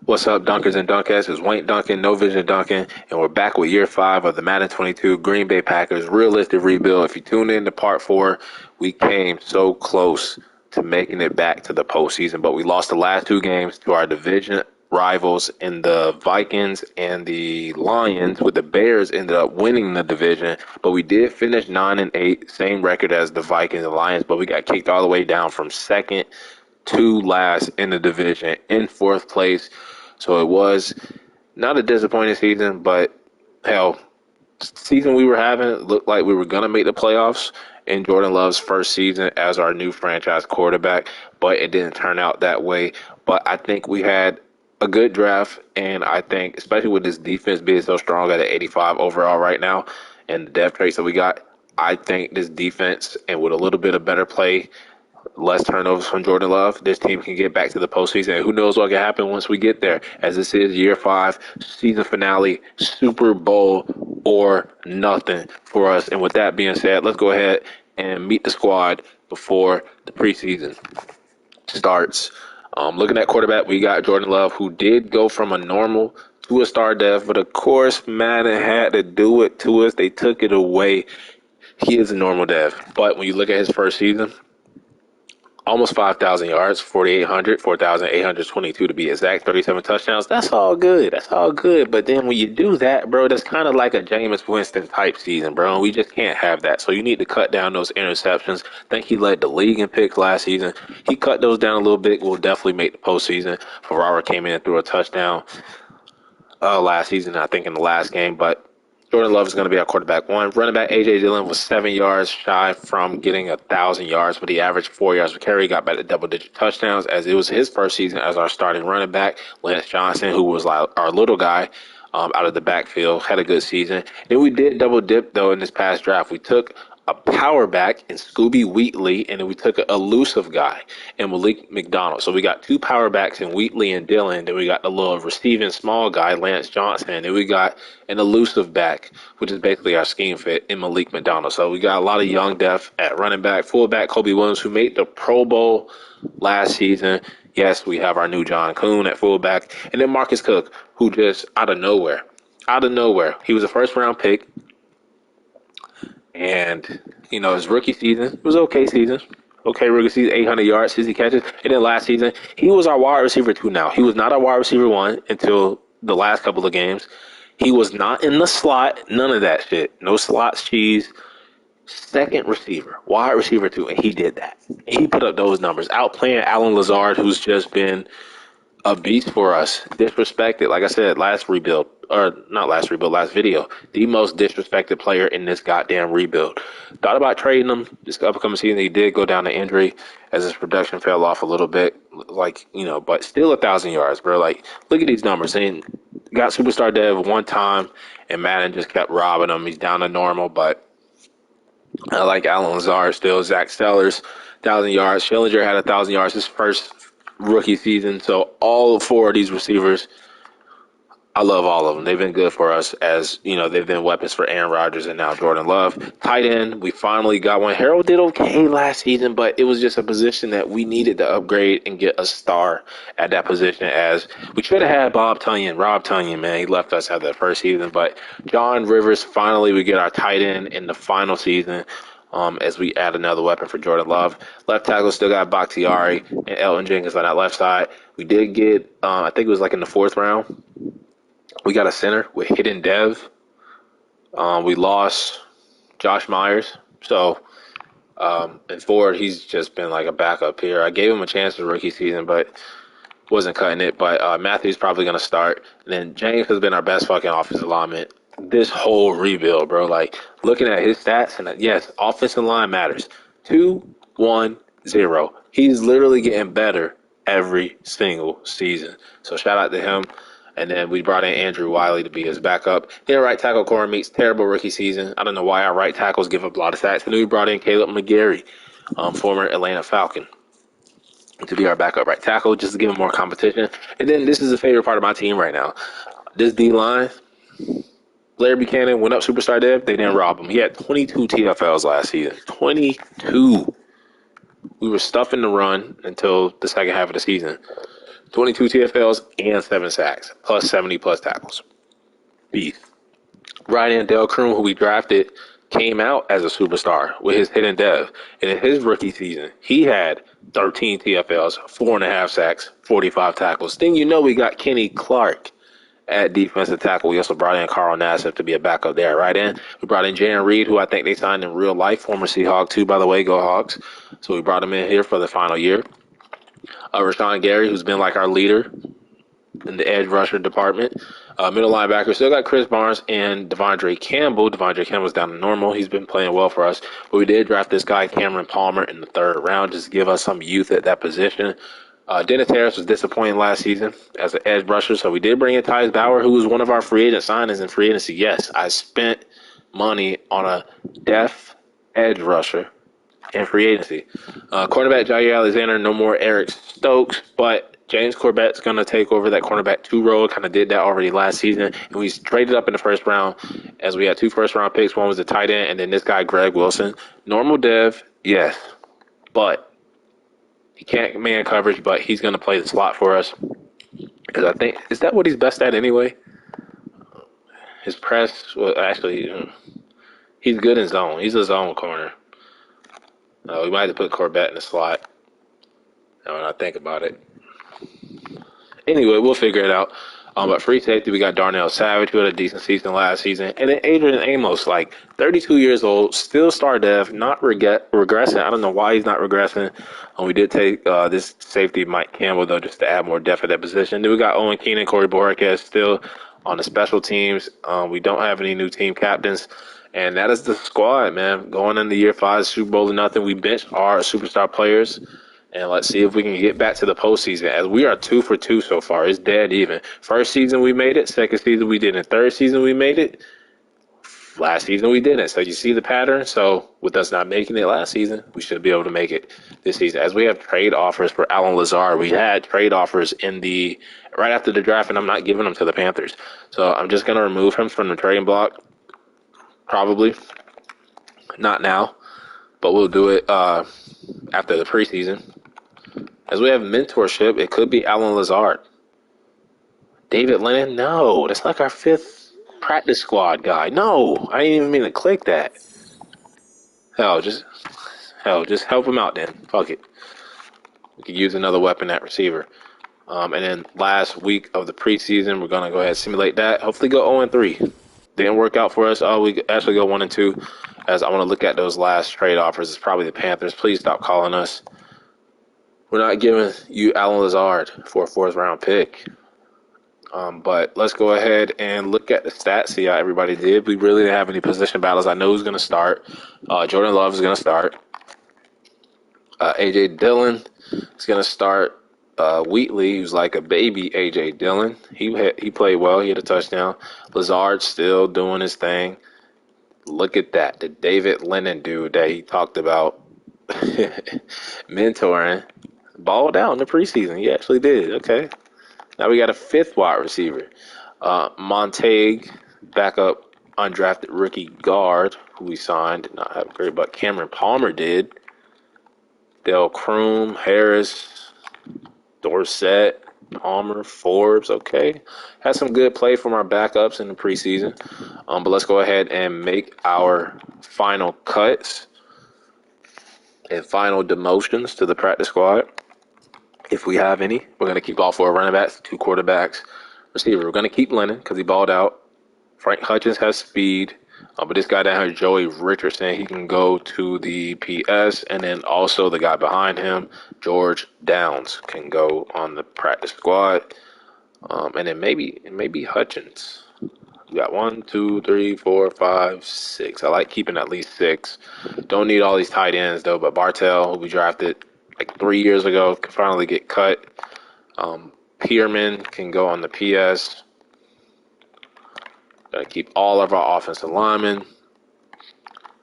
What's up, Dunkers and Dunkettes? It's Wayne Duncan, No Vision Duncan, and we're back with year 5 of the Madden 22 Green Bay Packers realistic rebuild. If you tune in to part 4, we came so close to making it back to the postseason, but we lost the last 2 games to our division rivals in the Vikings and the Lions, with the Bears ended up winning the division, but we did finish 9-8, same record as the Vikings and Lions, but we got kicked all the way down from second to last in the division in 4th place. So it was not a disappointing season, but hell, season we were having, it looked like we were going to make the playoffs in Jordan Love's first season as our new franchise quarterback, but it didn't turn out that way. But I think we had a good draft, and I think, especially with this defense being so strong at an 85 overall right now and the depth traits that we got, I think this defense, and with a little bit of better play, less turnovers from Jordan Love, this team can get back to the postseason. And who knows what can happen once we get there, as this is year 5, season finale, Super Bowl or nothing for us. And with that being said, let's go ahead and meet the squad before the preseason starts. Looking at quarterback, we got Jordan Love, who did go from a normal to a star dev, but of course, Madden had to do it to us. They took it away. He is a normal dev. But when you look at his first season, almost 5,000 yards, 4,822 to be exact, 37 touchdowns. That's all good. That's all good. But then when you do that, bro, that's kind of like a Jameis Winston type season, bro. And we just can't have that. So you need to cut down those interceptions. I think he led the league in picks last season. He cut those down a little bit. We'll definitely make the postseason. Ferrara came in and threw a touchdown last season, I think, in the last game. But Jordan Love is going to be our quarterback 1. Running back A.J. Dillon was 7 yards shy from getting 1,000 yards, but he averaged 4 yards per carry, got back to double-digit touchdowns, as it was his first season as our starting running back. Lance Johnson, who was like our little guy out of the backfield, had a good season. Then we did double-dip, though, in this past draft. We took a power back in Scooby Wheatley, and then we took an elusive guy in Malik McDonald. So we got 2 power backs in Wheatley and Dillon. Then we got the little receiving small guy, Lance Johnson. And then we got an elusive back, which is basically our scheme fit, in Malik McDonald. So we got a lot of young depth at running back. Fullback, Kobe Williams, who made the Pro Bowl last season. Yes, we have our new John Kuhn at fullback. And then Marcus Cook, who just out of nowhere, he was a first-round pick. And, his rookie season, it was okay season. Okay, rookie season, 800 yards, 60 catches. And then last season, he was our wide receiver 2 now. He was not our wide receiver 1 until the last couple of games. He was not in the slot, none of that shit. No slots, cheese. Second receiver, wide receiver 2, and he did that. And he put up those numbers, outplaying Alan Lazard, who's just been a beast for us. Disrespected, like I said, last video, the most disrespected player in this goddamn rebuild. Thought about trading him this upcoming season. He did go down to injury as his production fell off a little bit, but still 1,000 yards, bro. Like, look at these numbers. And got superstar dev 1 time, and Madden just kept robbing him. He's down to normal, but I like Alan Lazard still. Zach Stellers, 1,000 yards. Schillinger had 1,000 yards his first rookie season. So all 4 of these receivers, I love all of them. They've been good for us, as they've been weapons for Aaron Rodgers and now Jordan Love. Tight end, we finally got one. Harold did okay last season, but it was just a position that we needed to upgrade and get a star at that position, as we should have had Rob Tunyon, man. He left us after the first season. But John Rivers, finally we get our tight end in the final season. As we add another weapon for Jordan Love. Left tackle still got Bakhtiari and Elton Jenkins on that left side. We did get, I think it was like in the 4th round, we got a center with hidden dev. We lost Josh Myers. So, and forward, he's just been like a backup here. I gave him a chance in the rookie season, but wasn't cutting it. But Matthew's probably going to start. And then James has been our best fucking offensive lineman this whole rebuild, bro. Like, looking at his stats, and yes, offensive line matters. 2-1-0. He's literally getting better every single season. So shout out to him. And then we brought in Andrew Wiley to be his backup. Then right tackle core meets terrible rookie season. I don't know why our right tackles give up a lot of sacks. And then we brought in Caleb McGarry, former Atlanta Falcon, to be our backup right tackle, just to give him more competition. And then this is the favorite part of my team right now. This D-line, Larry Buchanan went up superstar dev. They didn't rob him. He had 22 TFLs last season. 22. We were stuffing the run until the second half of the season. 22 TFLs and 7 sacks, plus 70 plus tackles. Beast. Right in Dale Kroon, who we drafted, came out as a superstar with his hidden dev. And in his rookie season, he had 13 TFLs, 4.5 sacks, 45 tackles. Then you know we got Kenny Clark at defensive tackle. We also brought in Carl Nassif to be a backup there. Right in, we brought in Jan Reed, who I think they signed in real life, former Seahawk too, by the way. Go Hawks. So we brought him in here for the final year. Rashawn Gary, who's been like our leader in the edge rusher department. Middle linebacker, still got Chris Barnes and Devondre Campbell. Devondre Campbell's down to normal. He's been playing well for us. But we did draft this guy, Cameron Palmer, in the 3rd round, just to give us some youth at that position. Dennis Harris was disappointing last season as an edge rusher, so we did bring in Tyus Bauer, who was one of our free agent signings in free agency. Yes, I spent money on a deaf edge rusher in free agency. Cornerback Jair Alexander, no more Eric Stokes, but James Corbett's going to take over that cornerback 2 role. Kind of did that already last season. And we traded up in the 1st round as we had 2 first-round picks. One was the tight end, and then this guy, Greg Wilson. Normal dev, yes, but he can't man coverage, but he's going to play the slot for us. Because I think, is that what he's best at anyway? His press, well, actually, he's good in zone. He's a zone corner. We might have to put Corbett in the slot. Now when I think about it. Anyway, we'll figure it out. But free safety, we got Darnell Savage, who had a decent season last season. And then Adrian Amos, like 32 years old, still star dev, not regressing. I don't know why he's not regressing. We did take this safety, Mike Campbell, though, just to add more depth at that position. Then we got Owen Keenan, Corey Borges still on the special teams. We don't have any new team captains. And that is the squad, man. Going into year 5, Super Bowl or nothing, we benched our superstar players. And let's see if we can get back to the postseason, as we are 2 for 2 so far. It's dead even. First season we made it. Second season we didn't. Third season we made it. Last season we didn't. So you see the pattern. So with us not making it last season, we should be able to make it this season. As we have trade offers for Alan Lazard, we had trade offers right after the draft, and I'm not giving them to the Panthers. So I'm just going to remove him from the trading block. Probably. Not now. But we'll do it after the preseason. As we have mentorship, it could be Alan Lazard. David Lennon? No, that's like our 5th practice squad guy. No, I didn't even mean to click that. Just help him out then. Fuck it. We could use another weapon at receiver. And then last week of the preseason, we're going to go ahead and simulate that. Hopefully go 0-3. Didn't work out for us. We actually go 1-2. As I want to look at those last trade offers, it's probably the Panthers. Please stop calling us. We're not giving you Alan Lazard for a 4th round pick. But let's go ahead and look at the stats, see how everybody did. We really didn't have any position battles. I know who's going to start. Jordan Love is going to start. A.J. Dillon is going to start. Wheatley, who's like a baby A.J. Dillon. He played well. He had a touchdown. Lazard still doing his thing. Look at that. The David Lennon dude that he talked about mentoring. Balled out in the preseason. He actually did. Okay. Now we got a 5th wide receiver. Montague, backup undrafted rookie guard, who we signed. Did not have great, but Cameron Palmer did. Dale Kroom, Harris, Dorsett, Palmer, Forbes. Okay. Had some good play from our backups in the preseason. But let's go ahead and make our final cuts and final demotions to the practice squad. If we have any, we're going to keep all 4 running backs, 2 quarterbacks, receiver. We're going to keep Lennon because he balled out. Frank Hutchins has speed. But this guy down here, Joey Richardson, he can go to the PS. And then also the guy behind him, George Downs, can go on the practice squad. And then maybe Hutchins. We got 1, 2, 3, 4, 5, 6. I like keeping at least 6. Don't need all these tight ends, though. But Bartell, who we drafted like 3 years ago, can finally get cut. Pearman can go on the PS. Gotta keep all of our offensive linemen.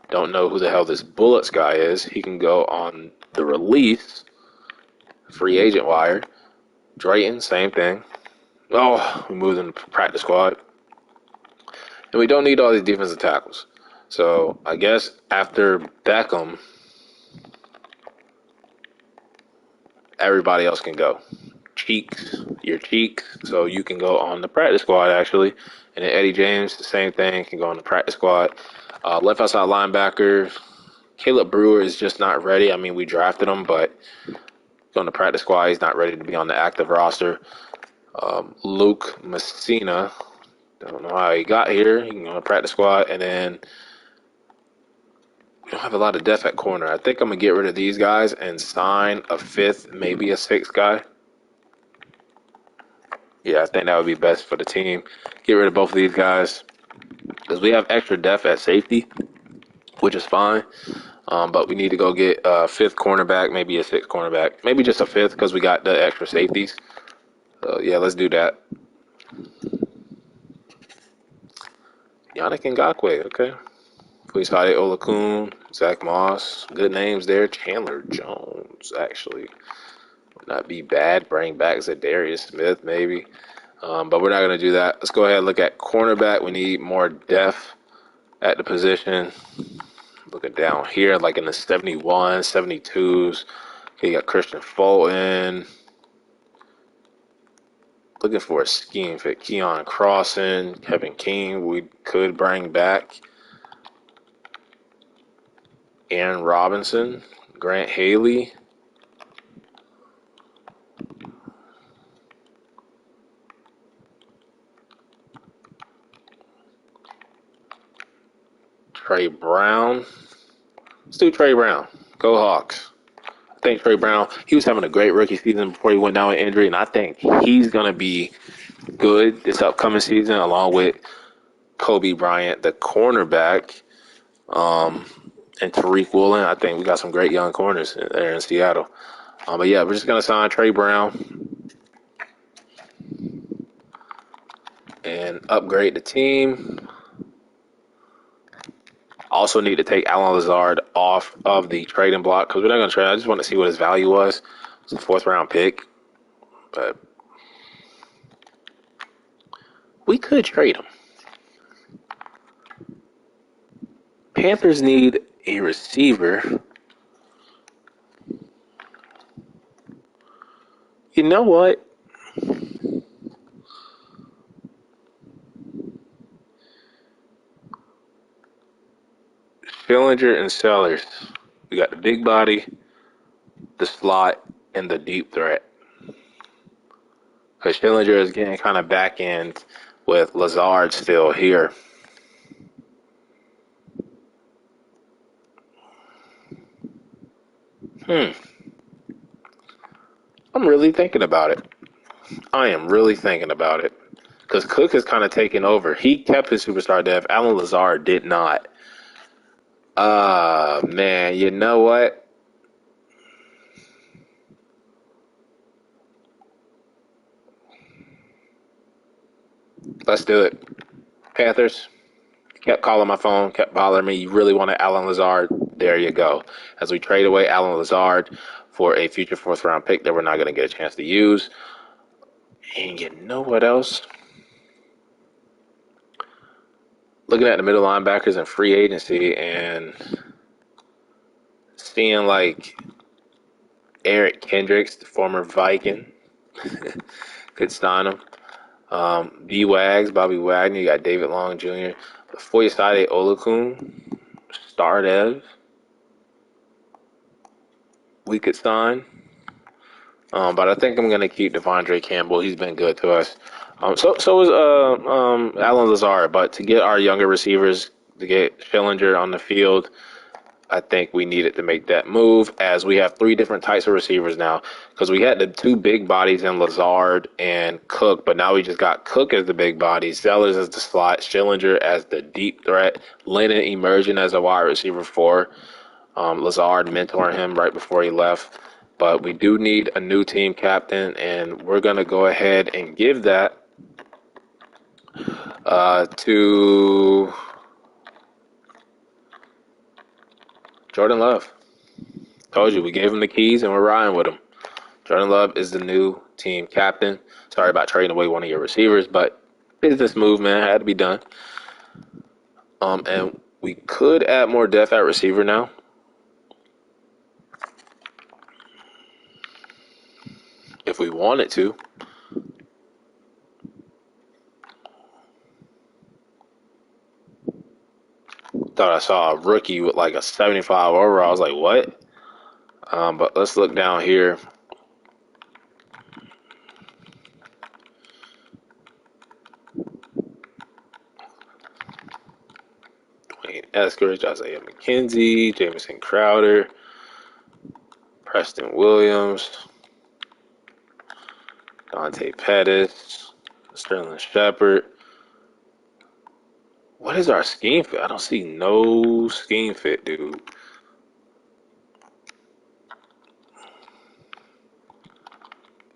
Don't know who the hell this Bullets guy is. He can go on the release. Free agent wire. Drayton, same thing. Oh, we moved in the practice squad. And we don't need all these defensive tackles. So I guess after Beckham, everybody else can go. cheeks, so you can go on the practice squad actually. And then Eddie James, the same thing, can go on the practice squad. Left outside linebacker, Caleb Brewer is just not ready. I mean, we drafted him, but he's on the practice squad. He's not ready to be on the active roster. Luke Messina, don't know how he got here. He can go on the practice squad. And then we don't have a lot of depth at corner. I think I'm going to get rid of these guys and sign a fifth, maybe a sixth guy. Yeah, I think that would be best for the team. Get rid of both of these guys because we have extra depth at safety, which is fine. But we need to go get a fifth cornerback, maybe a sixth cornerback, maybe just a fifth because we got the extra safeties. Yeah, let's do that. Yannick Ngakoue, okay. Fuisade Olakun, Zach Moss, good names there. Chandler Jones, actually. Would not be bad. Bring back Zadarius Smith, maybe. But we're not going to do that. Let's go ahead and look at cornerback. We need more depth at the position. Looking down here, like in the 71, 72s. Okay, you got Christian Fulton. Looking for a scheme fit. Keon Crossan, Kevin King, we could bring back. Aaron Robinson, Grant Haley. Trey Brown. Let's do Trey Brown. Go Hawks. I think Trey Brown, he was having a great rookie season before he went down with injury, and I think he's going to be good this upcoming season, along with Kobe Bryant, the cornerback, and Tariq Woolen. I think we got some great young corners there in Seattle. But yeah, we're just going to sign Trey Brown and upgrade the team. Also need to take Alan Lazard off of the trading block because we're not going to trade. I just want to see what his value was. It's a fourth-round pick. But we could trade him. Panthers need a receiver. You know what? Schillinger and Sellers. We got the big body, the slot, and the deep threat. Because Schillinger is getting kind of back end with Lazard still here. I'm really thinking about it. I am really thinking about it. Because Cook has kind of taken over. He kept his superstar depth. Alan Lazard did not. Man, you know what? Let's do it. Panthers kept calling my phone, kept bothering me. You really wanted Alan Lazard? There you go. As we trade away Alan Lazard for a future fourth-round pick that we're not going to get a chance to use. And you know what else? Looking at the middle linebackers and free agency and seeing like Eric Kendricks, the former Viking, could sign him. B-Wags, Bobby Wagner, you got David Long Jr., Foyesade Olakun, Stardev, we could sign. But I think I'm going to keep Devondre Campbell. He's been good to us. So is Alan Lazard. But to get our younger receivers, to get Schillinger on the field, I think we needed to make that move as we have three different types of receivers now because we had the two big bodies in Lazard and Cook, but now we just got Cook as the big body, Sellers as the slot, Schillinger as the deep threat, Lennon emerging as a wide receiver four, Lazard mentoring him right before he left. But we do need a new team captain, and we're going to go ahead and give that to Jordan Love. Told you, we gave him the keys, and we're riding with him. Jordan Love is the new team captain. Sorry about trading away one of your receivers, but business move, man, had to be done. And we could add more depth at receiver now. if we wanted to. Thought I saw a rookie with like a 75 overall. I was like, what? But let's look down here. Wayne Eskridge, Isaiah McKenzie, Jamison Crowder, Preston Williams, Dante Pettis, Sterling Shepard. What is our scheme fit? I don't see no scheme fit, dude.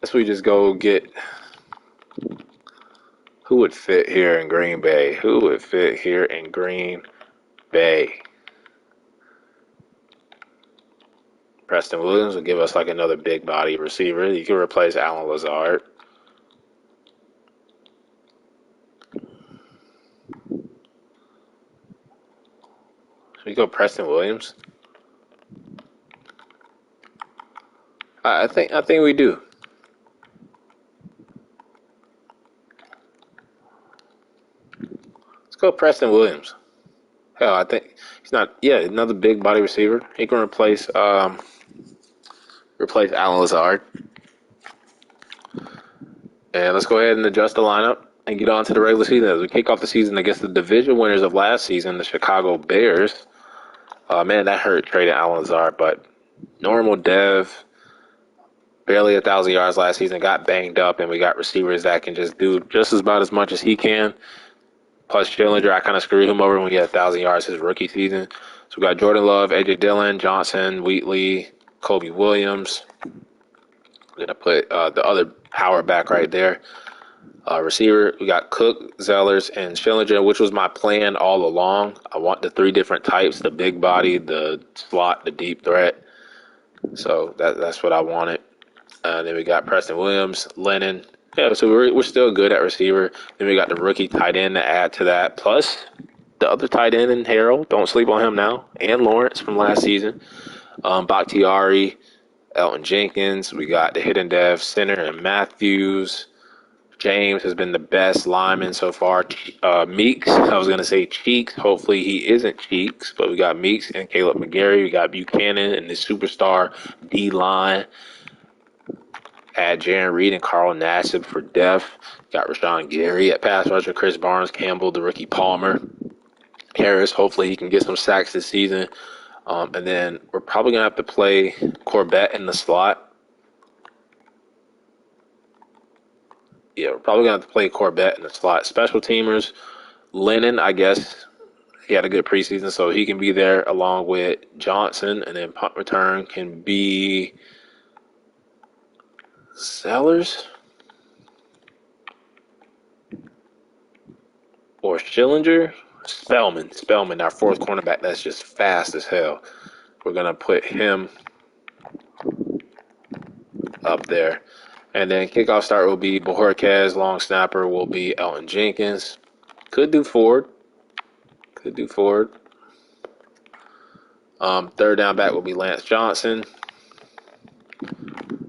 Guess we just go get who would fit here in Green Bay. Who would fit here in Green Bay? Preston Williams will give us like another big body receiver. You can replace Alan Lazard. Should we go Preston Williams? I think we do. Let's go Preston Williams. Hell, I think he's not. Yeah, another big body receiver. He can replace Alan Lazard. And let's go ahead and adjust the lineup and get on to the regular season as we kick off the season against the division winners of last season, the Chicago Bears. Man, that hurt trading Alan Lazard, but normal dev, barely 1,000 yards last season, got banged up, and we got receivers that can just do just about as much as he can. Plus Schillinger, I kind of screwed him over when he had 1,000 yards his rookie season. So we got Jordan Love, A.J. Dillon, Johnson, Wheatley, Kobe Williams. We're going to put the other power back right there. Receiver, we got Cook, Zellers, and Schillinger, which was my plan all along. I want the three different types, the big body, the slot, the deep threat. So that's what I wanted. Then we got Preston Williams, Lennon. Yeah, so we're still good at receiver. Then we got the rookie tight end to add to that. Plus the other tight end in Harold. Don't sleep on him now. And Lawrence from last season. Bakhtiari, Elton Jenkins. We got the hidden dev center and Matthews. James has been the best lineman so far. Meeks, I was going to say Cheeks. Hopefully he isn't Cheeks. But we got Meeks and Caleb McGarry. We got Buchanan and the superstar D-line. Add Jaron Reed and Carl Nassib for depth. Got Rashawn Gary at pass rusher. Chris Barnes, Campbell, the rookie Palmer. Harris, hopefully he can get some sacks this season. And then we're probably going to have to play Corbett in the slot. Yeah, we're probably going to have to play Corbett in the slot. Special teamers, Lennon, I guess. He had a good preseason, so he can be there along with Johnson. And then punt return can be Sellers or Schillinger. Spellman, our fourth cornerback, that's just fast as hell. We're going to put him up there. And then kickoff start will be Bojorquez. Long snapper will be Elton Jenkins. Could do Ford. Third down back will be Lance Johnson.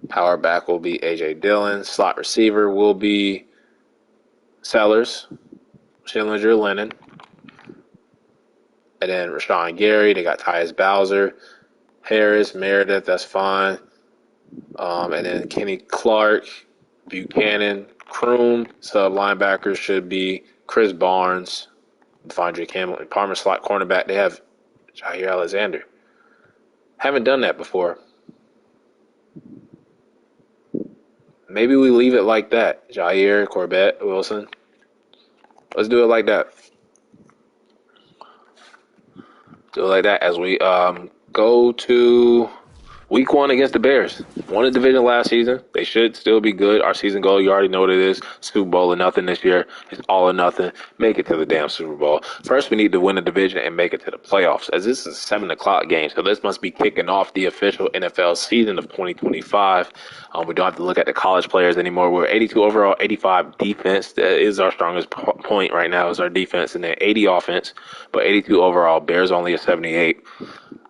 Power back will be A.J. Dillon. Slot receiver will be Sellers, Schillinger, Lennon. And then Rashawn Gary. They got Tyus Bowser. Harris, Meredith, that's fine. And then Kenny Clark, Buchanan, Kroom. Sub linebackers should be Chris Barnes, Devondre Campbell, and Palmer. Slot cornerback, they have Jair Alexander. Haven't done that before. Maybe we leave it like that. Jair, Corbett, Wilson. Let's do it like that. Do it like that as we go to week 1 against the Bears. Won the division last season. They should still be good. Our season goal, you already know what it is. Super Bowl or nothing this year. It's all or nothing. Make it to the damn Super Bowl. First, we need to win the division and make it to the playoffs, as this is a 7 o'clock game. So this must be kicking off the official NFL season of 2025. We don't have to look at the college players anymore. We're 82 overall, 85 defense. That is our strongest point right now is our defense. And then 80 offense, but 82 overall. Bears only a 78.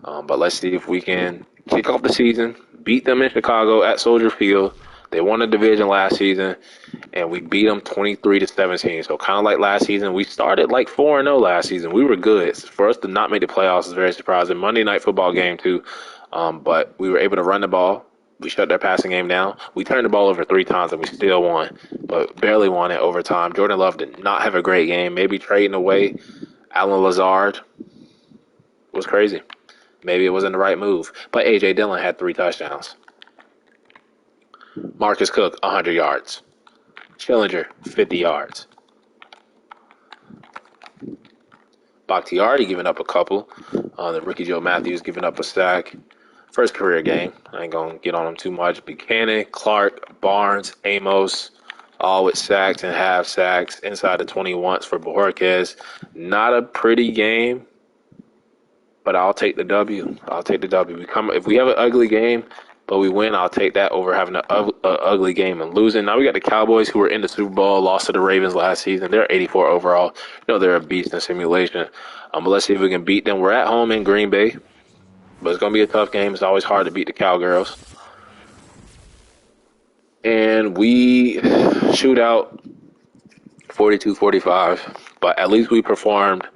But let's see if we can kick off the season, beat them in Chicago at Soldier Field, They won the division last season, and we beat them 23-17. So kind of like last season, we started like 4-0 last season. We were good. For us to not make the playoffs is very surprising. Monday Night Football game too, but we were able to run the ball. We shut their passing game down. We turned the ball over 3 times, and we still won, but barely won it overtime. Jordan Love did not have a great game. Maybe trading away Alan Lazard was crazy. Maybe it wasn't the right move. But A.J. Dillon had 3 touchdowns. Marcus Cook, 100 yards. Schillinger, 50 yards. Bakhtiari giving up a couple. The rookie Joe Matthews giving up a sack. First career game. I ain't going to get on him too much. Buchanan, Clark, Barnes, Amos, all with sacks and half sacks. Inside the 20 once for Bojorquez. Not a pretty game, but I'll take the W. I'll take the W. If we have an ugly game, but we win, I'll take that over having an ugly game and losing. Now we got the Cowboys, who were in the Super Bowl, lost to the Ravens last season. They're 84 overall. You know, they're a beast in simulation. But let's see if we can beat them. We're at home in Green Bay, but it's going to be a tough game. It's always hard to beat the Cowgirls. And we shoot out 42-45, but at least we performed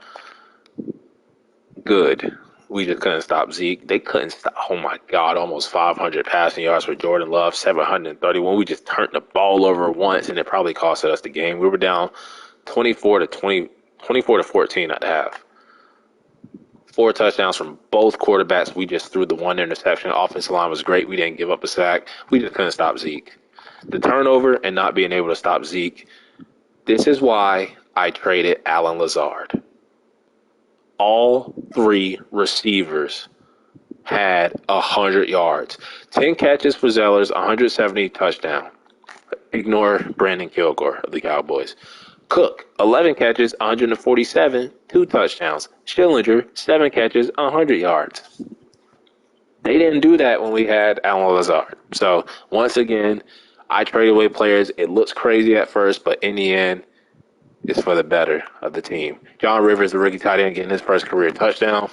good. We just couldn't stop Zeke. They couldn't stop. Oh, my God, almost 500 passing yards for Jordan Love, 731. We just turned the ball over once, and it probably costed us the game. We were down 24-14 at the half. 4 touchdowns from both quarterbacks. We just threw the 1 interception. Offensive line was great. We didn't give up a sack. We just couldn't stop Zeke. The turnover and not being able to stop Zeke, this is why I traded Alan Lazard. All 3 receivers had 100 yards. 10 catches for Zellers, 170 touchdown. Ignore Brandon Kilgore of the Cowboys. Cook, 11 catches, 147, 2 touchdowns. Schillinger, 7 catches, 100 yards. They didn't do that when we had Alan Lazard. So, once again, I traded away players. It looks crazy at first, but in the end, it's for the better of the team. John Rivers, the rookie tight end, getting his first career touchdown.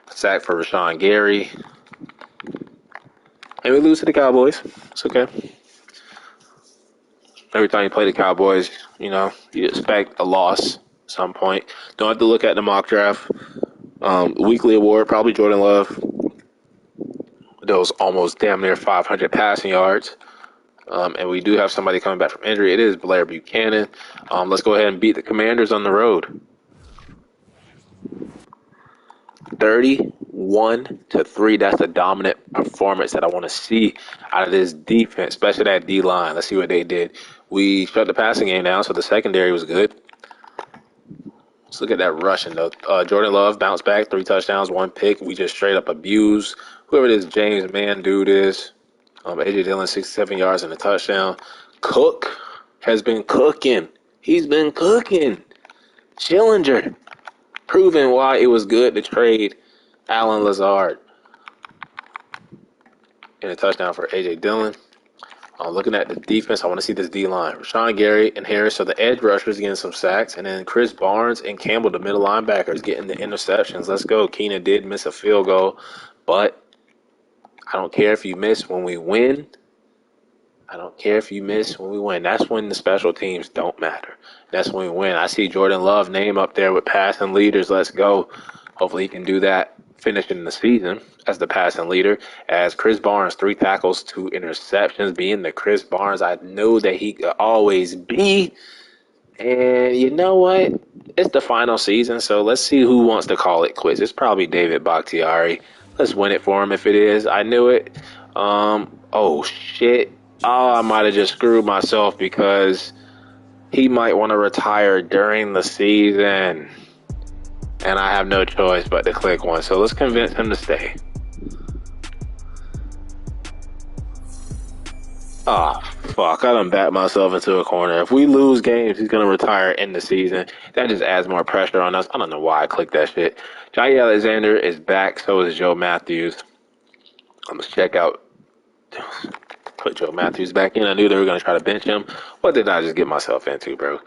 Sack for Rashawn Gary. And we lose to the Cowboys. It's okay. Every time you play the Cowboys, you know, you expect a loss at some point. Don't have to look at the mock draft. Weekly award, probably Jordan Love. Those almost damn near 500 passing yards. And we do have somebody coming back from injury. It is Blair Buchanan. Let's go ahead and beat the Commanders on the road. 31-3. That's a dominant performance that I want to see out of this defense, especially that D-line. Let's see what they did. We shut the passing game down, so the secondary was good. Let's look at that rushing, though. Jordan Love bounced back, 3 touchdowns, 1 pick. We just straight up abused whoever this James Mann dude is. A.J. Dillon, 67 yards and a touchdown. Cook has been cooking. He's been cooking. Schillinger, proving why it was good to trade Alan Lazard. And a touchdown for A.J. Dillon. Looking at the defense, I want to see this D-line. Rashawn Gary and Harris are the edge rushers getting some sacks. And then Chris Barnes and Campbell, the middle linebackers, getting the interceptions. Let's go. Keenan did miss a field goal, but I don't care if you miss when we win. I don't care if you miss when we win. That's when the special teams don't matter. That's when we win. I see Jordan Love name up there with passing leaders. Let's go. Hopefully he can do that finishing the season as the passing leader. As Chris Barnes, 3 tackles, 2 interceptions, being the Chris Barnes I know that he could always be. And you know what? It's the final season, so let's see who wants to call it quits. It's probably David Bakhtiari. Let's win it for him if it is. I knew it. Oh, shit. Oh, I might have just screwed myself because he might want to retire during the season. And I have no choice but to click one. So let's convince him to stay. Oh, fuck. I done backed myself into a corner. If we lose games, he's going to retire in the season. That just adds more pressure on us. I don't know why I clicked that shit. Jair Alexander is back. So is Joe Matthews. Let's check out. Put Joe Matthews back in. I knew they were going to try to bench him. What did I just get myself into, bro?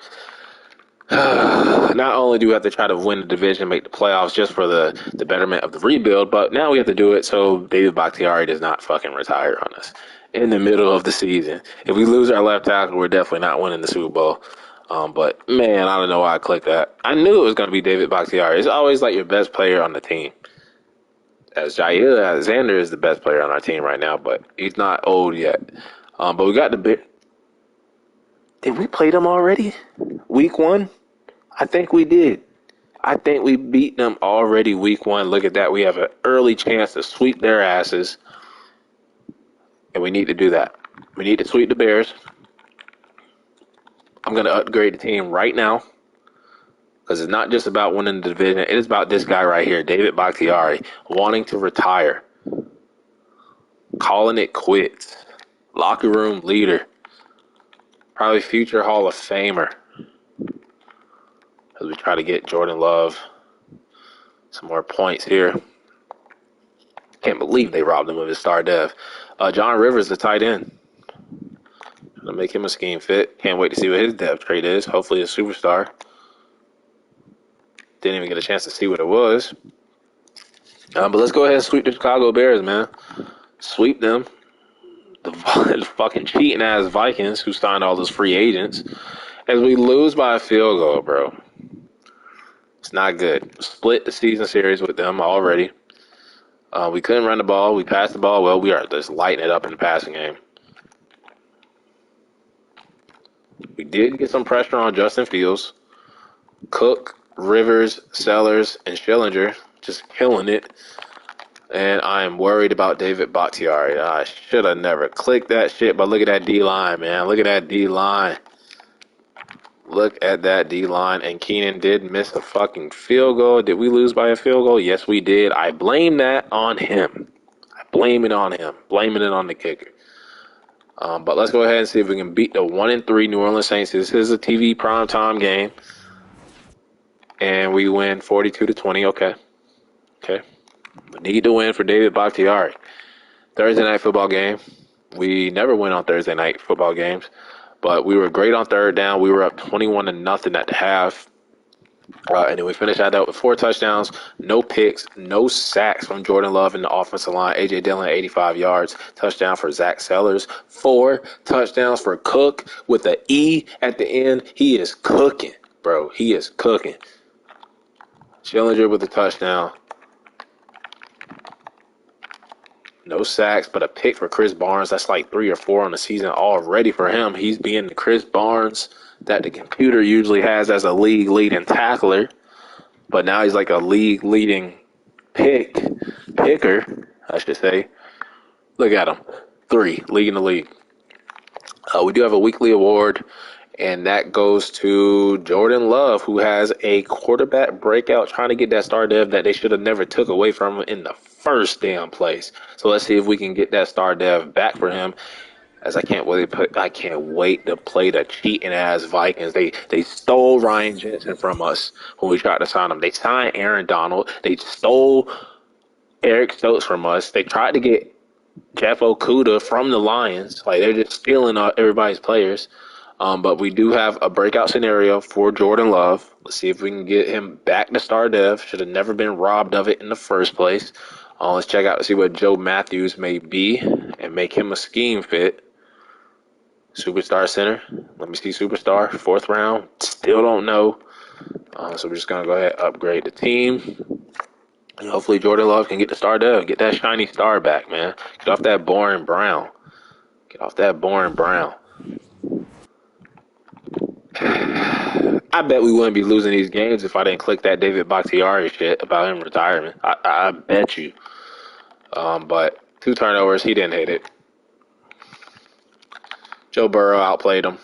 Not only do we have to try to win the division, make the playoffs just for the betterment of the rebuild, but now we have to do it so David Bakhtiari does not fucking retire on us in the middle of the season. If we lose our left tackle, we're definitely not winning the Super Bowl. But man, I don't know why I clicked that. I knew it was going to be David Bakhtiari. It's always like your best player on the team. As Jair Alexander is the best player on our team right now, but he's not old yet. But we got the big. Did we play them already? Week 1? I think we did. I think we beat them already week 1. Look at that. We have an early chance to sweep their asses. And we need to do that. We need to sweep the Bears. I'm going to upgrade the team right now. Because it's not just about winning the division. It is about this guy right here, David Bakhtiari, wanting to retire. Calling it quits. Locker room leader. Probably future Hall of Famer. As we try to get Jordan Love some more points here. Can't believe they robbed him of his star dev. John Rivers, the tight end. Gonna make him a scheme fit. Can't wait to see what his dev trade is. Hopefully a superstar. Didn't even get a chance to see what it was. But let's go ahead and sweep the Chicago Bears, man. Sweep them. The fucking cheating ass Vikings who signed all those free agents. As we lose by a field goal, bro. It's not good. Split the season series with them already. We couldn't run the ball. We passed the ball well. We are just lighting it up in the passing game. We did get some pressure on Justin Fields. Cook, Rivers, Sellers, and Schillinger just killing it. And I am worried about David Bakhtiari. I should have never clicked that shit, but look at that D-line, man. Look at that D-line. Look at that D-line. And Keenan did miss a fucking field goal. Did we lose by a field goal? Yes, we did. I blame that on him. I blame it on him. Blaming it on the kicker. But let's go ahead and see if we can beat the 1-3 New Orleans Saints. This is a TV primetime game. And we win 42-20. Okay. We need to win for David Bakhtiari. Thursday night football game. We never win on Thursday night football games. But we were great on third down. We were up 21-0 at the half. And then we finished out with 4 touchdowns, no picks, no sacks from Jordan Love in the offensive line. A.J. Dillon, 85 yards, touchdown for Zach Sellers. 4 touchdowns for Cook with an E at the end. He is cooking, bro. He is cooking. Schillinger with a touchdown. No sacks, but a pick for Chris Barnes. That's like 3 or 4 on the season already for him. He's being the Chris Barnes that the computer usually has as a league-leading tackler. But now he's like a league-leading picker, I should say. Look at him. 3, leading the league. We do have a weekly award, and that goes to Jordan Love, who has a quarterback breakout trying to get that star dev that they should have never took away from him in the first damn place. So let's see if we can get that star dev back for him. As I can't wait to play the cheating ass Vikings. They stole Ryan Jensen from us when we tried to sign him. They signed Aaron Donald. They stole Eric Stokes from us. They tried to get Jeff Okuda from the Lions. Like, they're just stealing everybody's players. But we do have a breakout scenario for Jordan Love. Let's see if we can get him back to star dev. Should have never been robbed of it in the first place. Let's check out to see what Joe Matthews may be and make him a scheme fit. Superstar center. Let me see superstar. 4th round. Still don't know. So we're just going to go ahead and upgrade the team. And hopefully Jordan Love can get the star dev. Get that shiny star back, man. Get off that boring brown. I bet we wouldn't be losing these games if I didn't click that David Bakhtiari shit about him retirement. I bet you. But 2 turnovers. He didn't hit it. Joe Burrow outplayed him.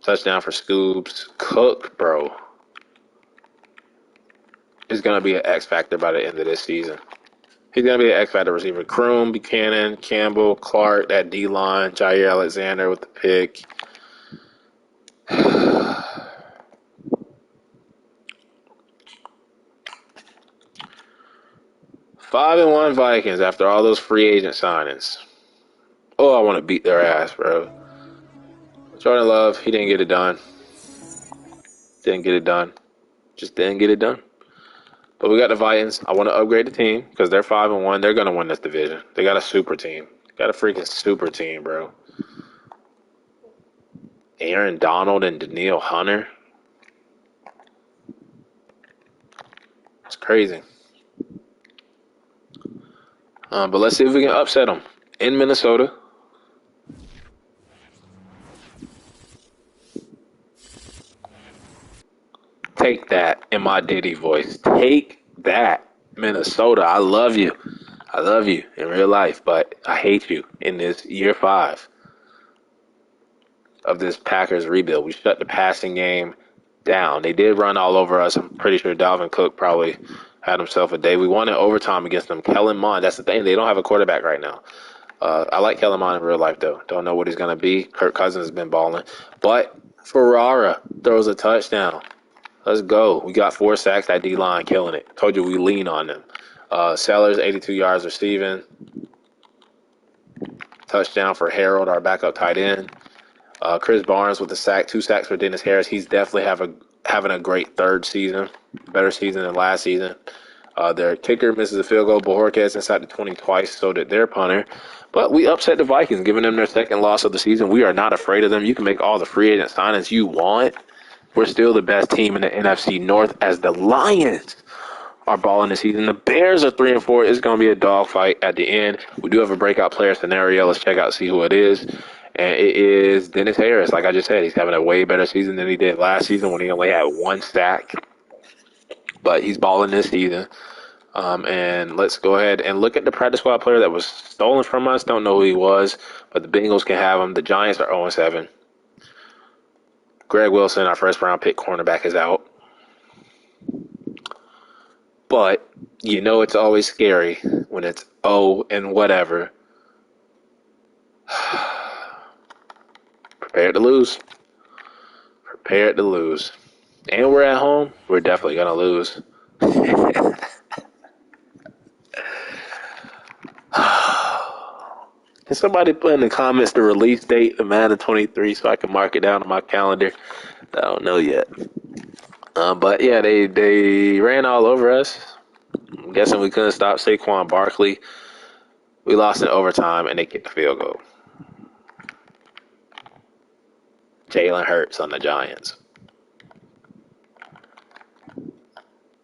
Touchdown for Scoobs. Cook, bro, is going to be an X factor by the end of this season. He's going to be an X factor receiver. Kroom, Buchanan, Campbell, Clark, that D-line, Jair Alexander with the pick. 5-1 Vikings after all those free agent signings. Oh, I want to beat their ass, bro. Jordan Love, he didn't get it done. Didn't get it done. Just didn't get it done. But we got the Vikings. I want to upgrade the team because they're 5-1. They're gonna win this division. They got a super team. Got a freaking super team, bro. Aaron Donald and Daniil Hunter. It's crazy. But let's see if we can upset them in Minnesota. Take that in my Diddy voice. Take that, Minnesota. I love you. I love you in real life, but I hate you in this year 5 of this Packers rebuild. We shut the passing game down. They did run all over us. I'm pretty sure Dalvin Cook probably had himself a day. We won in overtime against them. Kellen Mond, that's the thing. They don't have a quarterback right now. I like Kellen Mond in real life, though. Don't know what he's going to be. Kirk Cousins has been balling. But Ferrara throws a touchdown. Let's go. We got 4 sacks. That D-line killing it. Told you we lean on them. Sellers, 82 yards receiving. Touchdown for Harold, our backup tight end. Chris Barnes with the sack, 2 sacks for Dennis Harris. He's definitely having a great third season, better season than last season. Their kicker misses a field goal. Bojorquez inside the 20 twice, so did their punter. But we upset the Vikings, giving them their second loss of the season. We are not afraid of them. You can make all the free agent signings you want. We're still the best team in the NFC North as the Lions are balling this season. The Bears are 3-4. It's going to be a dogfight at the end. We do have a breakout player scenario. Let's check out, see who it is. And it is Dennis Harris. Like I just said, he's having a way better season than he did last season when he only had 1 sack. But he's balling this season. And let's go ahead and look at the practice squad player that was stolen from us. Don't know who he was, but the Bengals can have him. The Giants are 0-7. Greg Wilson, our first round pick cornerback, is out. But you know it's always scary when it's and whatever. Prepared to lose. Prepared to lose. And we're at home. We're definitely going to lose. Can somebody put in the comments the release date of Madden 23 so I can mark it down on my calendar? I don't know yet. But yeah, they ran all over us. I'm guessing we couldn't stop Saquon Barkley. We lost in overtime, and they kicked the field goal. Jalen Hurts on the Giants.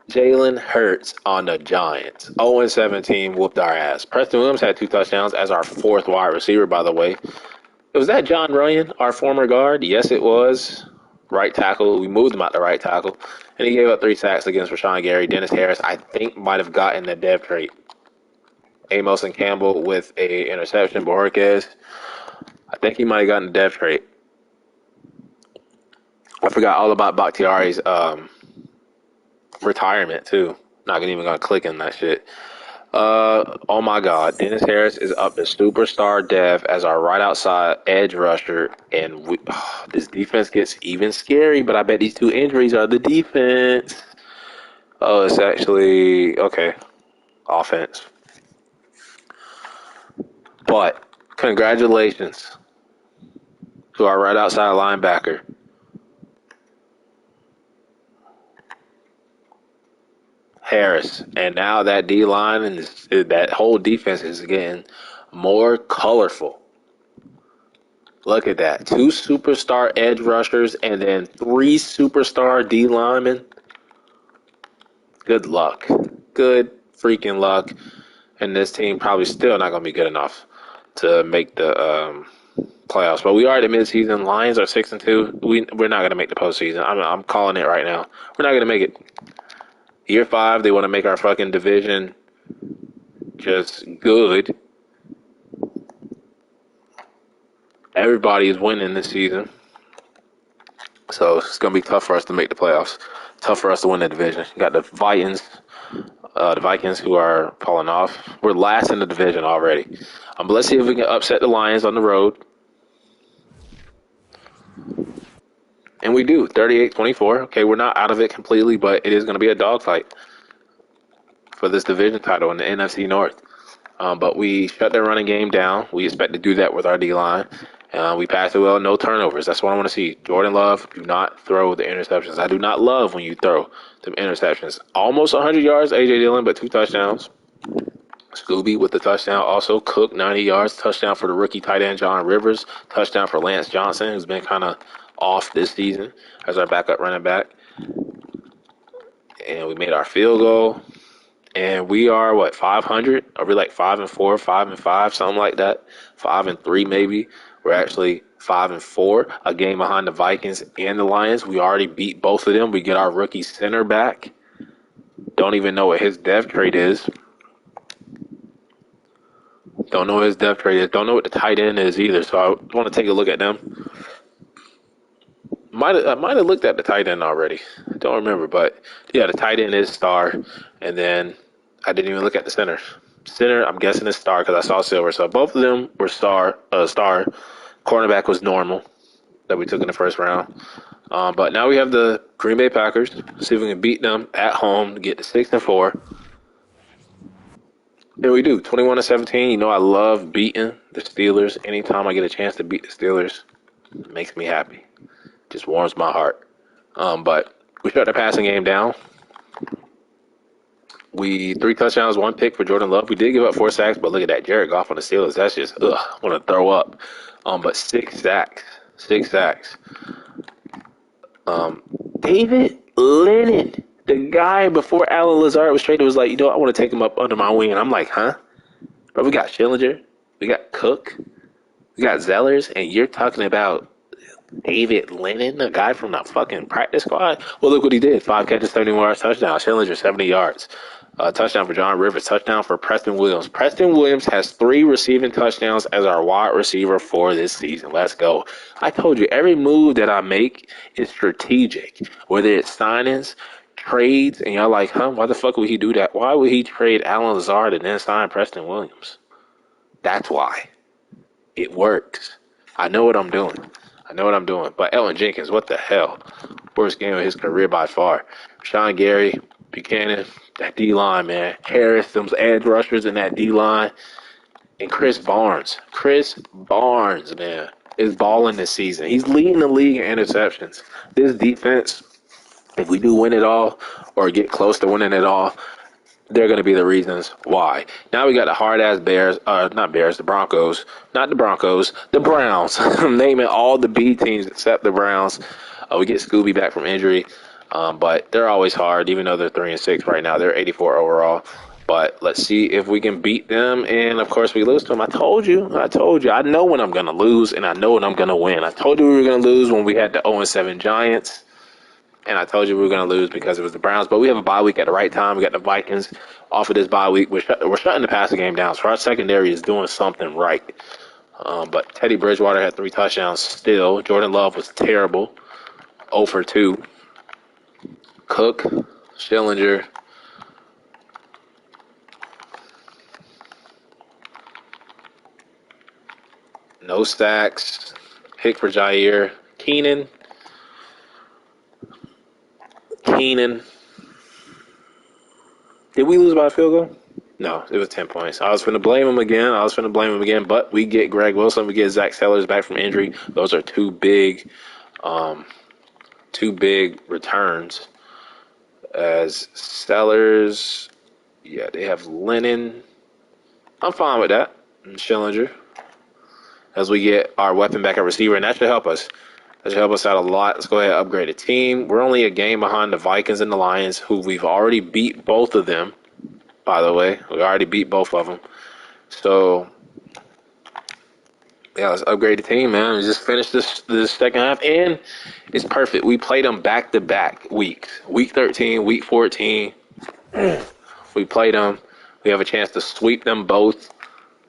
Jalen Hurts on the Giants. 0-17 whooped our ass. Preston Williams had 2 touchdowns as our 4th wide receiver, by the way. Was that John Runyon, our former guard? Yes, it was. Right tackle. We moved him out to right tackle. And he gave up 3 sacks against Rashawn Gary. Dennis Harris, I think, might have gotten the dev trait. Amos and Campbell with a interception. Bojorquez, I think he might have gotten the dev trait. I forgot all about Bakhtiari's retirement, too. Not even going to click in that shit. Oh my God, Dennis Harris is up to superstar dev as our right outside edge rusher, and this defense gets even scary. But I bet these 2 injuries are the defense. Oh, it's actually okay. Offense. But congratulations to our right outside linebacker. Harris. And now that D-line and that whole defense is getting more colorful. Look at that. 2 superstar edge rushers and then 3 superstar D linemen. Good luck. Good freaking luck. And this team probably still not going to be good enough to make the playoffs. But we are at the midseason. Lions are 6-2. We're not going to make the postseason. I'm calling it right now. We're not going to make it. Year 5, they want to make our fucking division just good. Everybody is winning this season. So it's going to be tough for us to make the playoffs. Tough for us to win the division. Got the Vikings who are falling off. We're last in the division already. But let's see if we can upset the Lions on the road. And we do, 38-24. Okay, we're not out of it completely, but it is going to be a dogfight for this division title in the NFC North. But we shut their running game down. We expect to do that with our D-line. We passed it well, no turnovers. That's what I want to see. Jordan Love, do not throw the interceptions. I do not love when you throw the interceptions. Almost 100 yards, A.J. Dillon, but 2 touchdowns. Scooby with the touchdown. Also, Cook, 90 yards. Touchdown for the rookie tight end, John Rivers. Touchdown for Lance Johnson, who's been kind of off this season as our backup running back. And we made our field goal. And we are, 500? Are we like 5-4, 5-5, something like that? 5-3 maybe. We're actually 5-4, a game behind the Vikings and the Lions. We already beat both of them. We get our rookie center back. Don't even know what his depth trade is. Don't know what his depth trade is. Don't know what the tight end is either. So I want to take a look at them. I might have looked at the tight end already. I don't remember, but yeah, the tight end is star, and then I didn't even look at the center. Center, I'm guessing is star because I saw silver. So both of them were star. Cornerback was normal that we took in the first round. But now we have the Green Bay Packers. See if we can beat them at home to get to 6-4. And we do 21-17. You know I love beating the Steelers. Anytime I get a chance to beat the Steelers, it makes me happy. Just warms my heart. But we shut the passing game down. 3 touchdowns, 1 pick for Jordan Love. We did give up 4 sacks, but look at that. Jared Goff on the Steelers. That's just, I want to throw up. But 6 sacks. 6 sacks. David Lennon, the guy before Alan Lazard was traded, was like, I want to take him up under my wing. And I'm like, huh? Bro, we got Schillinger. We got Cook. We got Zellers. And you're talking about David Lennon, a guy from the fucking practice squad? Well, look what he did. 5 catches, 71 yards, touchdown. Schillinger, 70 yards. Touchdown for John Rivers. Touchdown for Preston Williams. Preston Williams has 3 receiving touchdowns as our wide receiver for this season. Let's go. I told you, every move that I make is strategic. Whether it's signings, trades, and y'all like, why the fuck would he do that? Why would he trade Alan Lazard and then sign Preston Williams? That's why. It works. I know what I'm doing. But Elton Jenkins, what the hell? Worst game of his career by far. Sean Gary, Buchanan, that D-line, man. Harris, them edge rushers in that D-line. And Chris Barnes. Chris Barnes, man, is balling this season. He's leading the league in interceptions. This defense, if we do win it all or get close to winning it all, they're going to be the reasons why. Now we got the hard-ass Bears, the Broncos. Not the Broncos, the Browns. I'm naming all the B teams except the Browns. We get Scooby back from injury, but they're always hard, even though they're 3-6 right now. They're 84 overall. But let's see if we can beat them, and of course we lose to them. I told you. I know when I'm going to lose, and I know when I'm going to win. I told you we were going to lose when we had the 0-7 Giants. And I told you we were going to lose because it was the Browns. But we have a bye week at the right time. We got the Vikings off of this bye week. We're shutting the passing game down. So our secondary is doing something right. But Teddy Bridgewater had 3 touchdowns still. Jordan Love was terrible. 0 for 2. Cook, Schillinger. No sacks. Pick for Jair. Keenan. Did we lose by a field goal? No, it was 10 points. I was going to blame him again. But we get Greg Wilson. We get Zach Sellers back from injury. Those are two big returns. As Sellers, yeah, they have Lennon. I'm fine with that. And Schillinger. As we get our weapon back at receiver, and that should help us. That should help us out a lot. Let's go ahead and upgrade the team. We're only a game behind the Vikings and the Lions, who we've already beat both of them, by the way. We already beat both of them. So, yeah, let's upgrade the team, man. We just finished this second half, and it's perfect. We played them back-to-back weeks. Week 13, Week 14. We played them. We have a chance to sweep them both.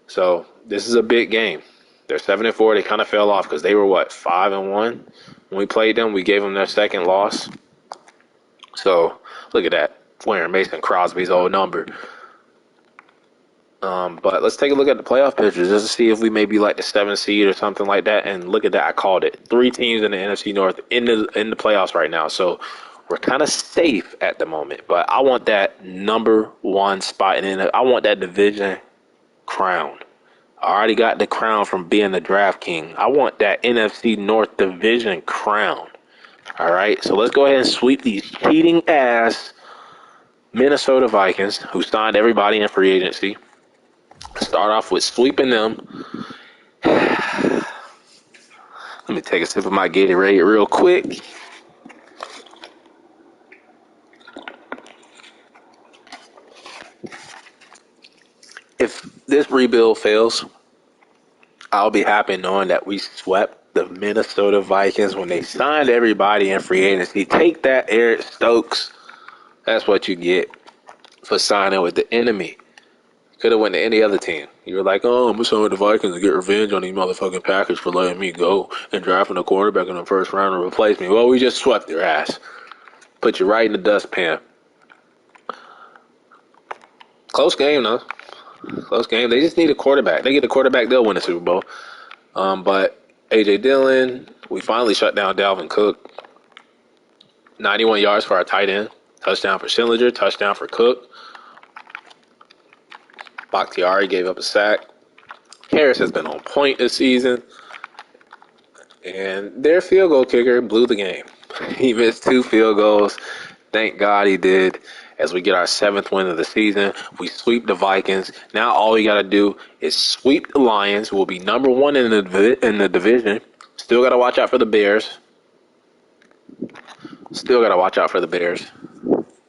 So, this is a big game. They're 7-4. They kind of fell off because they were 5-1 when we played them. We gave them their second loss. So look at that, wearing Mason Crosby's old number. But let's take a look at the playoff pictures just to see if we may be like the 7th seed or something like that. And look at that, I called it. 3 teams in the NFC North in the playoffs right now. So we're kind of safe at the moment. But I want that number 1 spot, and I want that division crowned. I already got the crown from being the draft king. I want that NFC North Division crown. All right, so let's go ahead and sweep these cheating ass Minnesota Vikings, who signed everybody in free agency. Start off with sweeping them. Let me take a sip of my Gatorade real quick. If this rebuild fails, I'll be happy knowing that we swept the Minnesota Vikings when they signed everybody in free agency. Take that, Eric Stokes. That's what you get for signing with the enemy. Could have went to any other team. You were like, oh, I'm going to sign with the Vikings to get revenge on these motherfucking Packers for letting me go and drafting a quarterback in the first round to replace me. Well, we just swept their ass. Put you right in the dustpan. Close game, though. Close game. They just need a quarterback. They get a quarterback, they'll win the Super Bowl. But A.J. Dillon, we finally shut down Dalvin Cook. 91 yards for our tight end. Touchdown for Schillinger. Touchdown for Cook. Bakhtiari gave up a sack. Harris has been on point this season. And their field goal kicker blew the game. He missed 2 field goals. Thank God he did. As we get our 7th win of the season, we sweep the Vikings. Now all we got to do is sweep the Lions, who will be number 1 in the division. Still got to watch out for the Bears.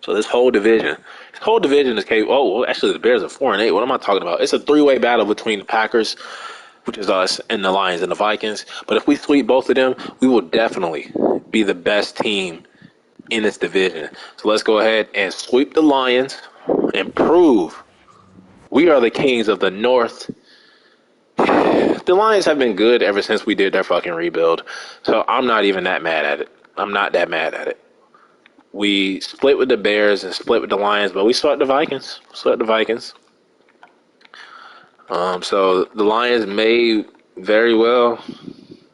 So this whole division is capable. Oh, well, actually, the Bears are 4-8. What am I talking about? It's a 3-way battle between the Packers, which is us, and the Lions and the Vikings. But if we sweep both of them, we will definitely be the best team in this division. So let's go ahead and sweep the Lions and prove we are the kings of the North. The Lions have been good ever since we did their fucking rebuild. So I'm not even that mad at it. I'm not that mad at it. We split with the Bears and split with the Lions, but we swept the Vikings. So the Lions may very well,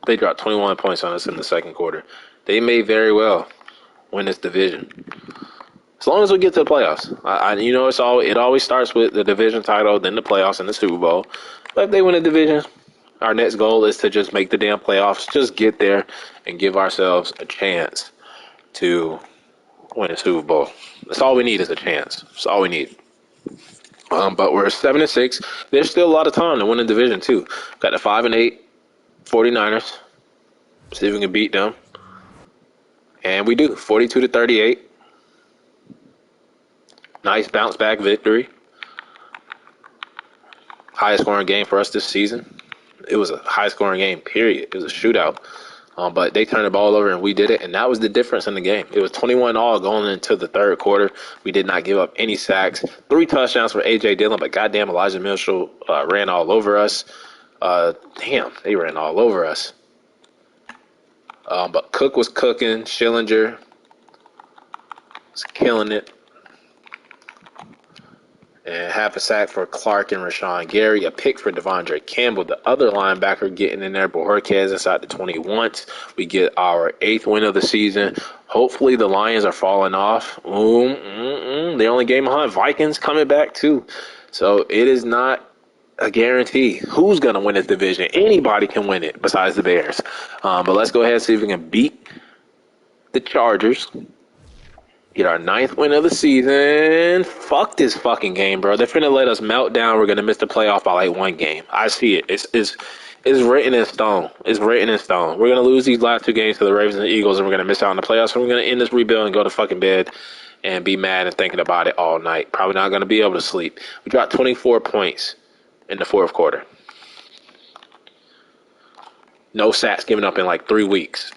they dropped 21 points on us in the second quarter. They may very well win this division. As long as we get to the playoffs. It always starts with the division title, then the playoffs and the Super Bowl. But if they win the division, our next goal is to just make the damn playoffs, just get there and give ourselves a chance to win a Super Bowl. That's all we need is a chance. That's all we need. But we're 7-6. There's still a lot of time to win the division too. Got the 5-8 49ers. See if we can beat them. And we do. 42-38. Nice bounce back victory. Highest scoring game for us this season. It was a high scoring game, period. It was a shootout. But they turned the ball over and we did it, and that was the difference in the game. It was 21-all going into the third quarter. We did not give up any sacks. 3 touchdowns for A.J. Dillon, but goddamn Elijah Mitchell ran all over us. They ran all over us. But Cook was cooking. Schillinger was killing it. And half a sack for Clark and Rashawn Gary. A pick for Devondre Campbell, the other linebacker, getting in there. Bojorquez inside the 20 once. We get our 8th win of the season. Hopefully the Lions are falling off. They only game behind. Vikings coming back too. So it is not a guarantee. Who's going to win this division? Anybody can win it besides the Bears. But let's go ahead and see if we can beat the Chargers. Get our 9th win of the season. Fuck this fucking game, bro. They're finna let us melt down. We're gonna miss the playoff by like 1 game. I see it. It's written in stone. It's written in stone. We're gonna lose these last 2 games to the Ravens and the Eagles, and we're gonna miss out on the playoffs. And we're gonna end this rebuild and go to fucking bed and be mad and thinking about it all night. Probably not gonna be able to sleep. We dropped 24 points in the fourth quarter. No sacks given up in like 3 weeks.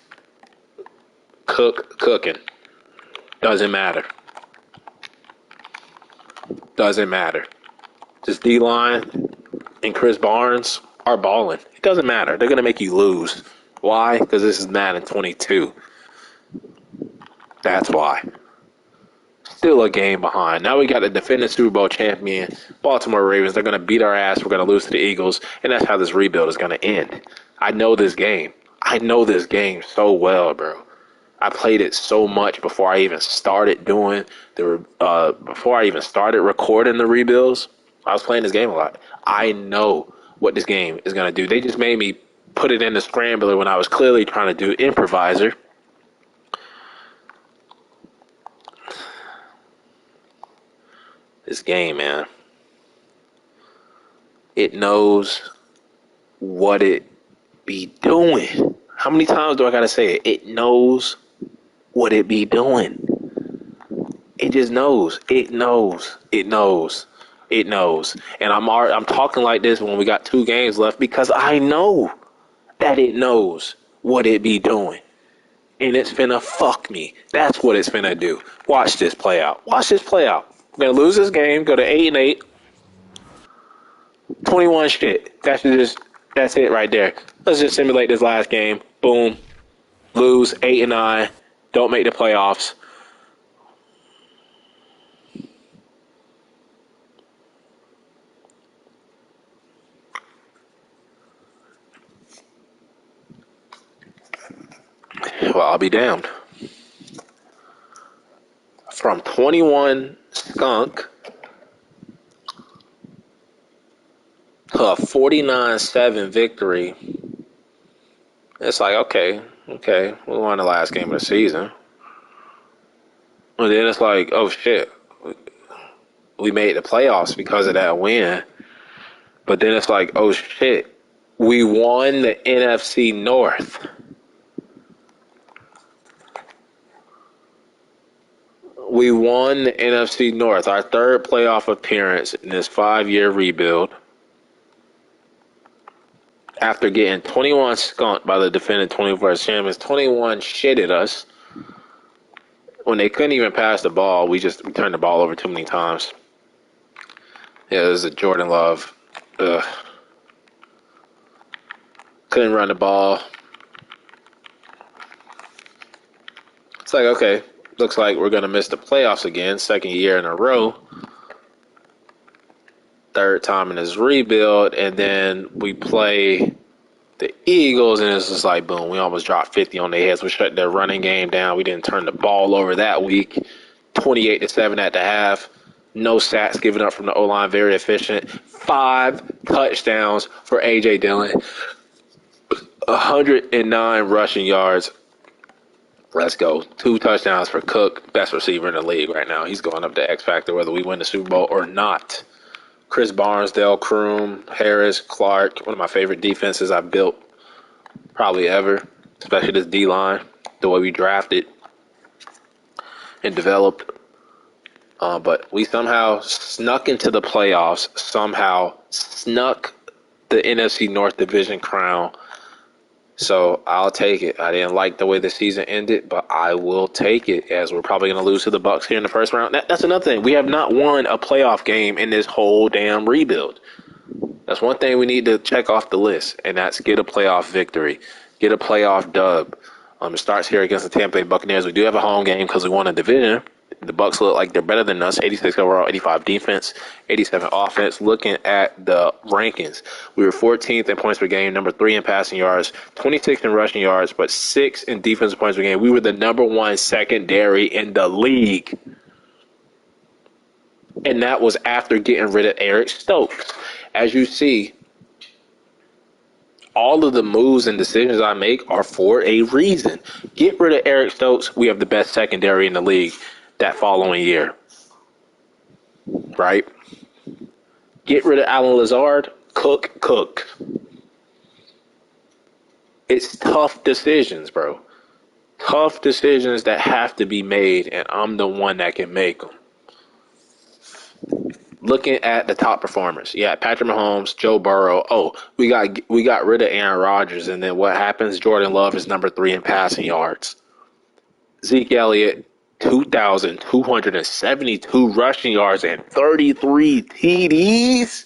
Cooking. Doesn't matter. Just D-line and Chris Barnes are balling. It doesn't matter. They're going to make you lose. Why? Because this is Madden 22. That's why. Still a game behind. Now we got the defending Super Bowl champion, Baltimore Ravens. They're going to beat our ass. We're going to lose to the Eagles. And that's how this rebuild is going to end. I know this game. So well, bro. I played it so much before I even started recording the rebuilds. I was playing this game a lot. I know what this game is going to do. They just made me put it in the scrambler when I was clearly trying to do improviser. This game, man, it knows what it be doing. How many times do I got to say it? It knows what it be doing. It just knows. It knows. It knows. It knows. And I'm talking like this when we got 2 games left because I know that it knows what it be doing. And it's finna fuck me. That's what it's finna do. Watch this play out. Watch this play out. We're gonna lose this game, go to 8-8. 21 shit. That's it right there. Let's just simulate this last game. Boom. Lose 8-9. Don't make the playoffs. Well, I'll be damned. From 21 skunk to a 49-7 victory. It's like, okay, we won the last game of the season. And then it's like, oh shit, we made the playoffs because of that win. But then it's like, oh shit, we won the NFC North. We won the NFC North, our 3rd playoff appearance in this 5-year rebuild. After getting 21 skunked by the defending 21st champions, 21 shitted us. When they couldn't even pass the ball, we turned the ball over too many times. Yeah, this is a Jordan Love. Couldn't run the ball. It's like, okay, looks like we're going to miss the playoffs again, 2nd year in a row. 3rd time in this rebuild, and then we play the Eagles, and it's just like, boom, we almost dropped 50 on their heads. We shut their running game down. We didn't turn the ball over that week. 28-7 at the half. No sacks given up from the O-line. Very efficient. 5 touchdowns for A.J. Dillon. 109 rushing yards. Let's go. 2 touchdowns for Cook, best receiver in the league right now. He's going up to X Factor whether we win the Super Bowl or not. Chris Barnesdale, Kroom, Harris, Clark, one of my favorite defenses I've built probably ever, especially this D-line, the way we drafted and developed. But we somehow snuck into the playoffs, somehow snuck the NFC North Division crown. So I'll take it. I didn't like the way the season ended, but I will take it, as we're probably going to lose to the Bucs here in the first round. That's another thing. We have not won a playoff game in this whole damn rebuild. That's one thing we need to check off the list, and that's get a playoff victory, get a playoff dub. It starts here against the Tampa Bay Buccaneers. We do have a home game because we won a division. The Bucs look like they're better than us. 86 overall, 85 defense, 87 offense. Looking at the rankings, we were 14th in points per game, number 3 in passing yards, 26th in rushing yards, but 6th in defensive points per game. We were the number 1 secondary in the league. And that was after getting rid of Eric Stokes. As you see, all of the moves and decisions I make are for a reason. Get rid of Eric Stokes, we have the best secondary in the league that following year. Right? Get rid of Alan Lazard, Cook. It's tough decisions, bro. Tough decisions that have to be made, and I'm the one that can make them. Looking at the top performers, yeah, Patrick Mahomes, Joe Burrow. Oh, we got rid of Aaron Rodgers, and then what happens? Jordan Love is number 3 in passing yards. Zeke Elliott, 2,272 rushing yards and 33 TDs.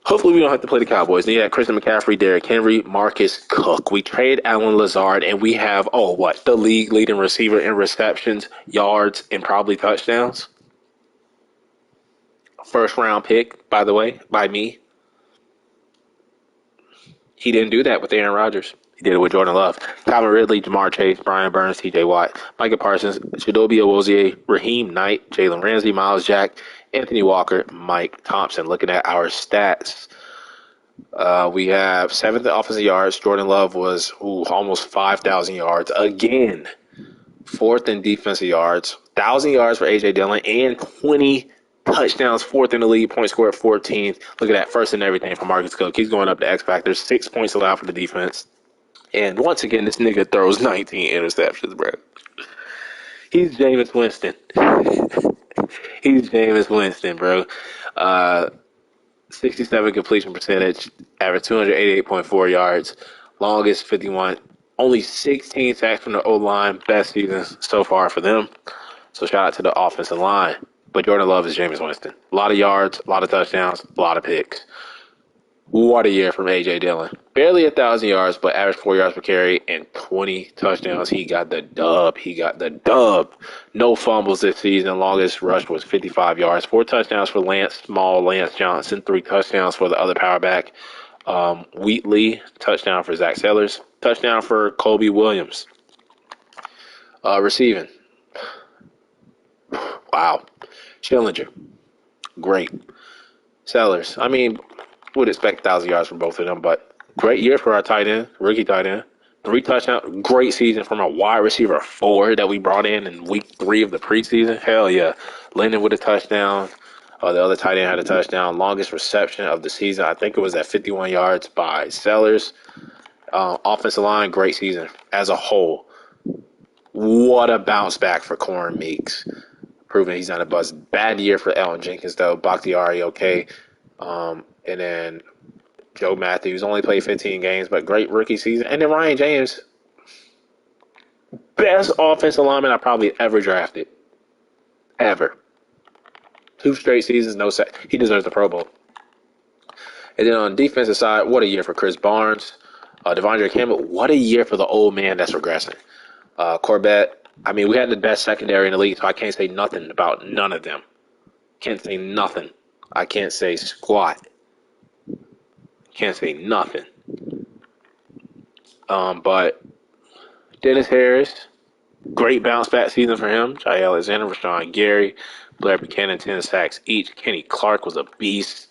Hopefully we don't have to play the Cowboys. Then you have Christian McCaffrey, Derrick Henry, Marcus Cook. We trade Alan Lazard, and we have, the league leading receiver in receptions, yards, and probably touchdowns. First round pick, by the way, by me. He didn't do that with Aaron Rodgers. He did it with Jordan Love. Calvin Ridley, Jamar Chase, Brian Burns, TJ Watt, Micah Parsons, Chidobe Awuzie, Raheem Knight, Jalen Ramsey, Miles Jack, Anthony Walker, Mike Thompson. Looking at our stats, We have seventh in offensive yards. Jordan Love was almost 5,000 yards again. Fourth in defensive yards. 1,000 yards for A.J. Dillon and 20 touchdowns. Fourth in the league. Point score at 14th. Look at that. First in everything for Marcus Cook. He's going up to X Factor. 6 points allowed for the defense. And once again, this nigga throws 19 interceptions, bro. He's Jameis Winston. He's Jameis Winston, bro. 67 completion percentage, average 288.4 yards, longest 51. Only 16 sacks from the O-line. Best season so far for them. So shout out to the offensive line. But Jordan Love is Jameis Winston. A lot of yards, a lot of touchdowns, a lot of picks. What a year from A.J. Dillon. Barely 1,000 yards, but average 4 yards per carry and 20 touchdowns. He got the dub. No fumbles this season. Longest rush was 55 yards. 4 touchdowns for Lance Johnson. 3 touchdowns for the other power back. Wheatley, touchdown for Zach Sellers. Touchdown for Kobe Williams. Receiving. Wow. Schillinger. Great. Sellers. I mean, would expect 1,000 yards from both of them, but great year for our tight end, rookie tight end. 3 touchdowns, great season from a wide receiver 4 that we brought in week 3 of the preseason. Hell yeah. Lennon with a touchdown. The other tight end had a touchdown. Longest reception of the season, I think it was at 51 yards by Sellers. Offensive line, great season as a whole. What a bounce back for Corin Meeks. Proving he's not a bust. Bad year for Elton Jenkins, though. Bakhtiari, okay. And then Joe Matthews only played 15 games, but great rookie season. And then Ryan James, best offensive lineman I probably ever drafted. Ever. 2 straight seasons, no sack. He deserves the Pro Bowl. And then on the defensive side, what a year for Chris Barnes. Devondre Campbell, what a year for the old man that's regressing. Corbett, I mean, we had the best secondary in the league, so I can't say nothing about none of them. Can't say nothing. I can't say squat. Can't say nothing. But Dennis Harris, great bounce back season for him. Jai Alexander, Rashawn Gary, Blair Buchanan, 10 sacks each. Kenny Clark was a beast.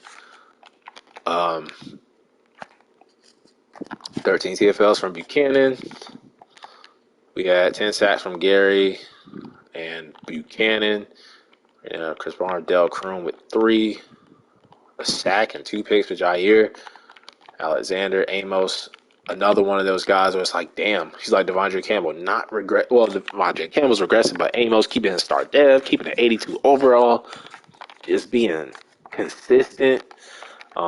13 TFLs from Buchanan. We had 10 sacks from Gary and Buchanan. Chris Barnes, Dell Kroon with 3. A sack and 2 picks for Jair. Alexander, Amos, another one of those guys where it's like, damn, he's like Devondre Campbell, not regret. Well, Devondre Campbell's regressing, but Amos keeping his start dev, keeping an 82 overall, just being consistent.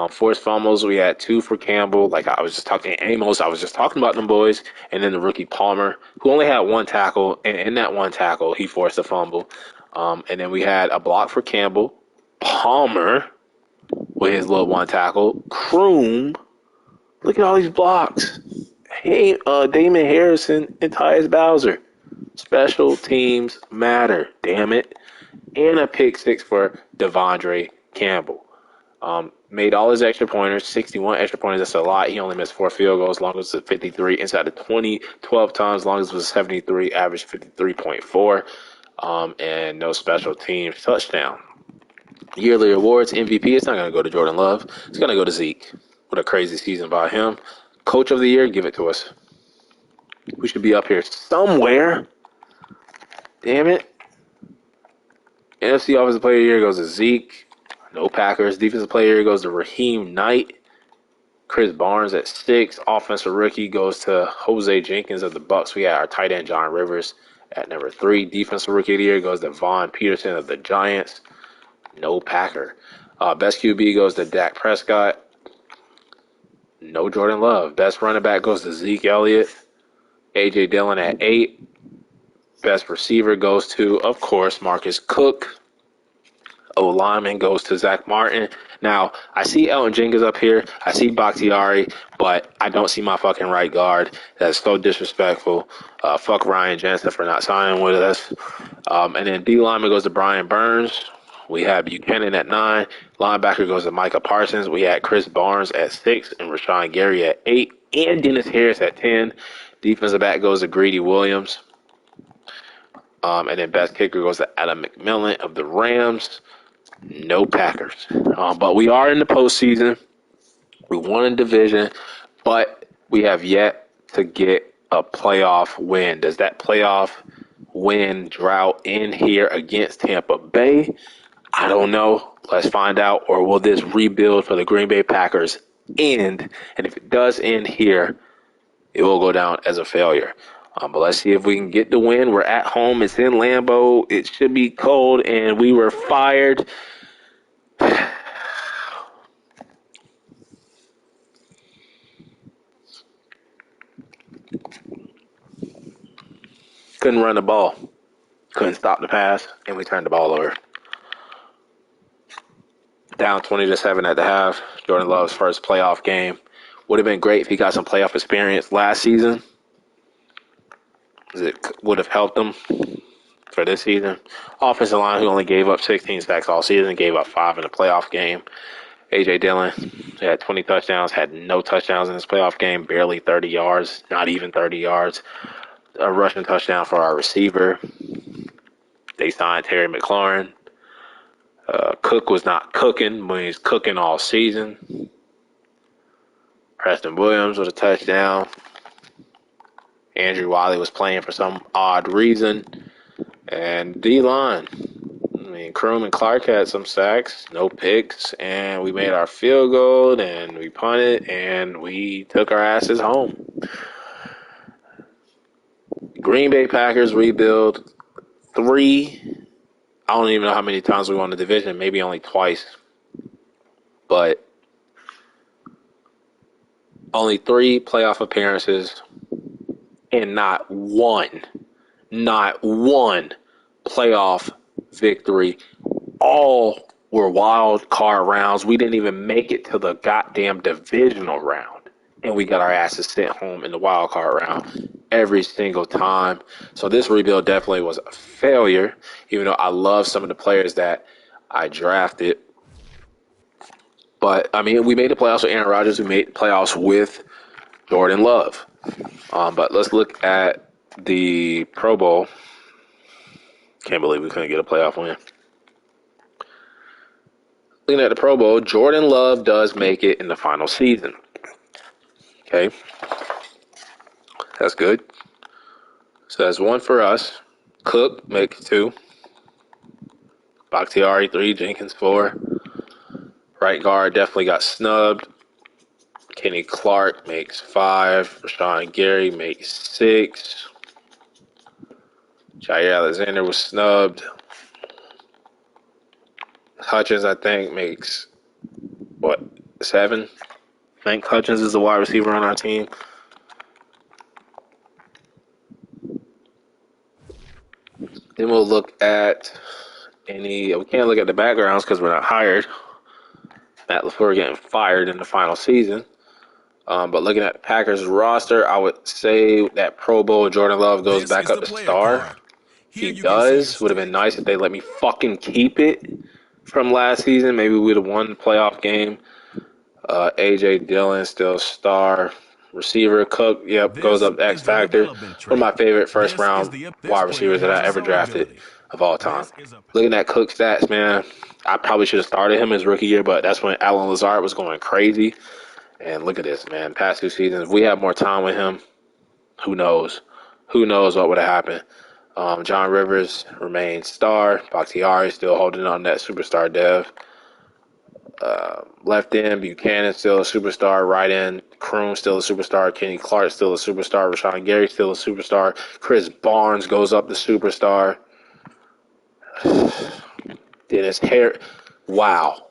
Forced fumbles, we had 2 for Campbell. Like I was just talking Amos, I was just talking about them boys, and then the rookie Palmer, who only had 1 tackle, and in that 1 tackle, he forced a fumble. And then we had a block for Campbell, Palmer with his little 1 tackle, Kroom. Look at all these blocks. Hey, Damon Harrison and Tyus Bowser. Special teams matter, damn it. And a pick 6 for Devondre Campbell. Made all his extra pointers, 61 extra pointers. That's a lot. He only missed 4 field goals, longest was 53. Inside the 20, 12 times, longest was 73, average 53.4. And no special teams touchdown. Yearly awards, MVP, it's not going to go to Jordan Love. It's going to go to Zeke. What a crazy season by him. Coach of the year, give it to us. We should be up here somewhere. Damn it. NFC Offensive Player of the Year goes to Zeke. No Packers. Defensive Player of the Year goes to Raheem Knight. Chris Barnes at 6. Offensive Rookie goes to Jose Jenkins of the Bucks. We got our tight end John Rivers at number 3. Defensive Rookie of the Year goes to Vaughn Peterson of the Giants. No Packer. Best QB goes to Dak Prescott. No Jordan Love. Best running back goes to Zeke Elliott. A.J. Dillon at 8. Best receiver goes to, of course, Marcus Cook. O-lineman goes to Zach Martin. Now, I see Elton Jenkins up here. I see Bakhtiari, but I don't see my fucking right guard. That's so disrespectful. Fuck Ryan Jensen for not signing with us. And then D-lineman goes to Brian Burns. We have Buchanan at 9. Linebacker goes to Micah Parsons. We had Chris Barnes at 6 and Rashawn Gary at 8 and Dennis Harris at 10. Defensive back goes to Greedy Williams. And then best kicker goes to Adam McMillan of the Rams. No Packers. But we are in the postseason. We won a division, but we have yet to get a playoff win. Does that playoff win drought end here against Tampa Bay? I don't know. Let's find out. Or will this rebuild for the Green Bay Packers end? And if it does end here, it will go down as a failure. But let's see if we can get the win. We're at home. It's in Lambeau. It should be cold, and we were fired. Couldn't run the ball. Couldn't stop the pass, and we turned the ball over. Down 20-7 at the half. Jordan Love's first playoff game. Would have been great if he got some playoff experience last season. It would have helped him for this season. Offensive line, who only gave up 16 sacks all season, gave up 5 in the playoff game. A.J. Dillon had 20 touchdowns, had no touchdowns in this playoff game, barely 30 yards, not even 30 yards. A rushing touchdown for our receiver. They signed Terry McLaurin. Cook was not cooking, but he's cooking all season. Preston Williams with a touchdown. Andrew Wiley was playing for some odd reason. And D-line. Kroom and Clark had some sacks, no picks, and we made our field goal, and we punted, and we took our asses home. Green Bay Packers rebuild 3. I don't even know how many times we won the division, maybe only twice. But only 3 playoff appearances and not one playoff victory. All were wild card rounds. We didn't even make it to the goddamn divisional round, and we got our asses sent home in the wild card round every single time. So this rebuild definitely was a failure, even though I love some of the players that I drafted. But, I mean, we made the playoffs with Aaron Rodgers. We made the playoffs with Jordan Love. But let's look at the Pro Bowl. Can't believe we couldn't get a playoff win. Looking at the Pro Bowl, Jordan Love does make it in the final season. Okay. That's good. So that's 1 for us. Cook makes 2. Bakhtiari 3. Jenkins 4. Right guard definitely got snubbed. Kenny Clark makes 5. Rashawn Gary makes 6. Jair Alexander was snubbed. Hutchins, I think, makes, 7? I think Hutchins is the wide receiver on our team. Then we'll look at we can't look at the backgrounds because we're not hired. Matt LaFleur getting fired in the final season. But looking at the Packers roster, I would say that Pro Bowl Jordan Love goes back up to star. He does. Would have been nice if they let me fucking keep it from last season. Maybe we would have won the playoff game. A.J. Dillon still star. Receiver Cook, goes up X Factor. One of my favorite first round wide receivers that I ever drafted of all time. Looking at Cook's stats, man, I probably should have started him his rookie year, but that's when Alan Lazard was going crazy. And look at this, man. Past 2 seasons, if we had more time with him, who knows? Who knows what would have happened? John Rivers remains star. Bakhtiari still holding on that superstar dev. Left end, Buchanan still a superstar. Right end, Kroom still a superstar. Kenny Clark still a superstar. Rashawn Gary still a superstar. Chris Barnes goes up to superstar. Dennis Harris. Wow.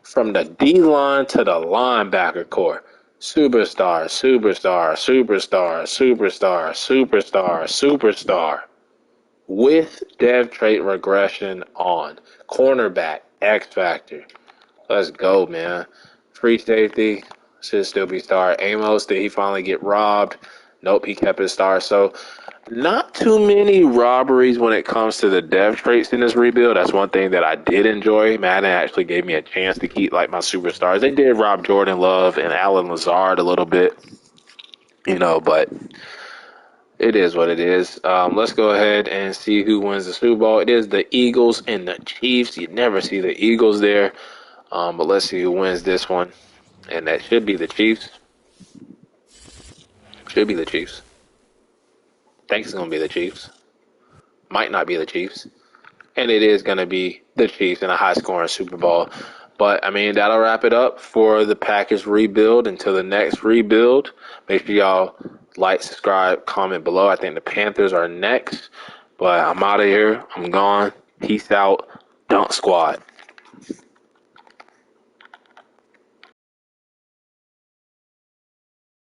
From the D-line to the linebacker core. Superstar, superstar, superstar, superstar, superstar, superstar. With dev trait regression on. Cornerback, X Factor. Let's go, man. Free safety should still be star. Amos, did he finally get robbed? Nope, he kept his star. So not too many robberies when it comes to the dev traits in this rebuild. That's one thing that I did enjoy. Madden actually gave me a chance to keep like my superstars. They did rob Jordan Love and Alan Lazard a little bit, but it is what it is. Let's go ahead and see who wins the Super Bowl. It is the Eagles and the Chiefs. You never see the Eagles there. But let's see who wins this one. And that should be the Chiefs. Should be the Chiefs. Think it's going to be the Chiefs. Might not be the Chiefs. And it is going to be the Chiefs in a high-scoring Super Bowl. But, I mean, that'll wrap it up for the Packers rebuild. Until the next rebuild, make sure y'all like, subscribe, comment below. I think the Panthers are next. But I'm out of here. I'm gone. Peace out. Dunk Squad.